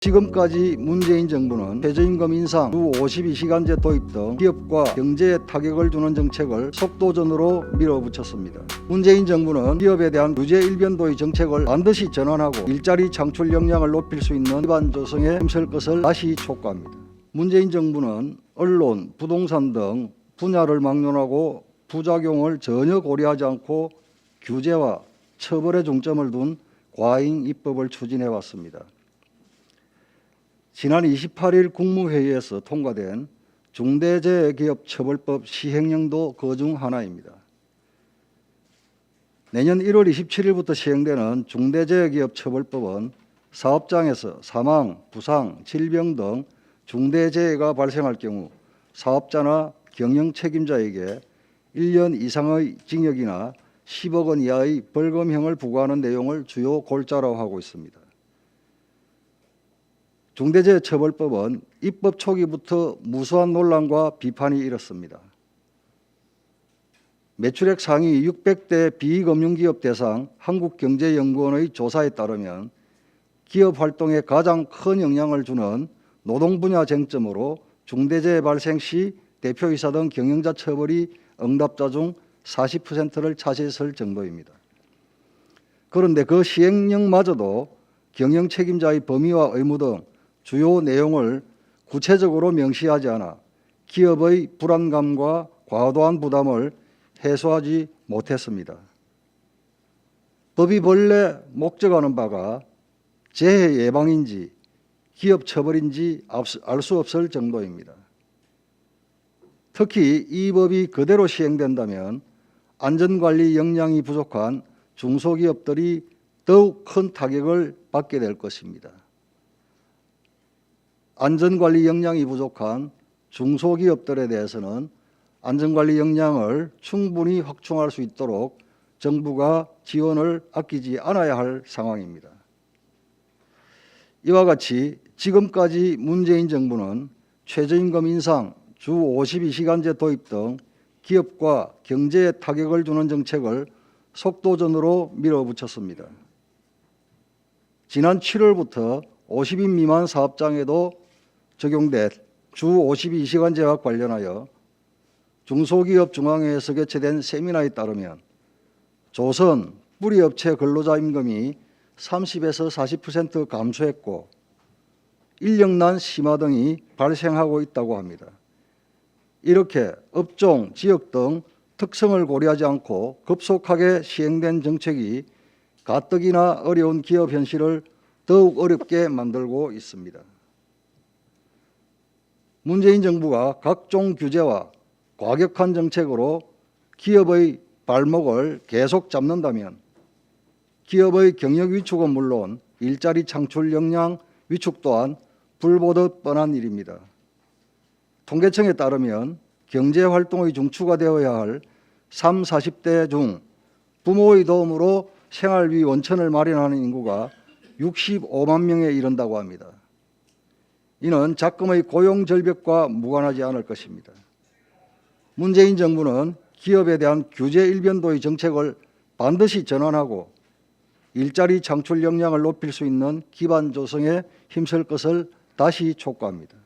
지금까지 문재인 정부는 최저임금 인상, 주 52시간제 도입 등 기업과 경제에 타격을 주는 정책을 속도전으로 밀어붙였습니다. 문재인 정부는 기업에 대한 규제 일변도의 정책을 반드시 전환하고 일자리 창출 역량을 높일 수 있는 기반 조성에 힘쓸 것을 다시 촉구합니다. 문재인 정부는 언론, 부동산 등 분야를 막론하고 부작용을 전혀 고려하지 않고 규제와 처벌에 중점을 둔 과잉 입법을 추진해 왔습니다. 지난 28일 국무회의에서 통과된 중대재해기업처벌법 시행령도 그중 하나입니다. 내년 1월 27일부터 시행되는 중대재해기업처벌법은 사업장에서 사망, 부상, 질병 등 중대재해가 발생할 경우 사업자나 경영책임자에게 1년 이상의 징역이나 10억 원 이하의 벌금형을 부과하는 내용을 주요 골자로 하고 있습니다. 중대재해처벌법은 입법 초기부터 무수한 논란과 비판이 일었습니다. 매출액 상위 600대 비금융기업 대상 한국경제연구원의 조사에 따르면 기업 활동에 가장 큰 영향을 주는 노동 분야 쟁점으로 중대재해 발생 시 대표이사 등 경영자 처벌이 응답자 중 40%를 차지했을 정도입니다. 그런데 그 시행령마저도 경영 책임자의 범위와 의무 등 주요 내용을 구체적으로 명시하지 않아 기업의 불안감과 과도한 부담을 해소하지 못했습니다. 법이 본래 목적하는 바가 재해 예방인지 기업 처벌인지 알 수 없을 정도입니다. 특히 이 법이 그대로 시행된다면 안전관리 역량이 부족한 중소기업들이 더욱 큰 타격을 받게 될 것입니다. 안전관리 역량이 부족한 중소기업들에 대해서는 안전관리 역량을 충분히 확충할 수 있도록 정부가 지원을 아끼지 않아야 할 상황입니다. 이와 같이 지금까지 문재인 정부는 최저임금 인상, 주 52시간제 도입 등 기업과 경제에 타격을 주는 정책을 속도전으로 밀어붙였습니다. 지난 7월부터 50인 미만 사업장에도 적용된 주 52시간제와 관련하여 중소기업 중앙회에서 개최된 세미나에 따르면 조선, 뿌리업체 근로자 임금이 30에서 40% 감소했고 인력난 심화 등이 발생하고 있다고 합니다. 이렇게 업종, 지역 등 특성을 고려하지 않고 급속하게 시행된 정책이 가뜩이나 어려운 기업 현실을 더욱 어렵게 만들고 있습니다. 문재인 정부가 각종 규제와 과격한 정책으로 기업의 발목을 계속 잡는다면 기업의 경영 위축은 물론 일자리 창출 역량 위축 또한 불보듯 뻔한 일입니다. 통계청에 따르면 경제활동의 중추가 되어야 할 3, 40대 중 부모의 도움으로 생활비 원천을 마련하는 인구가 65만 명에 이른다고 합니다. 이는 작금의 고용 절벽과 무관하지 않을 것입니다. 문재인 정부는 기업에 대한 규제 일변도의 정책을 반드시 전환하고 일자리 창출 역량을 높일 수 있는 기반 조성에 힘쓸 것을 다시 촉구합니다.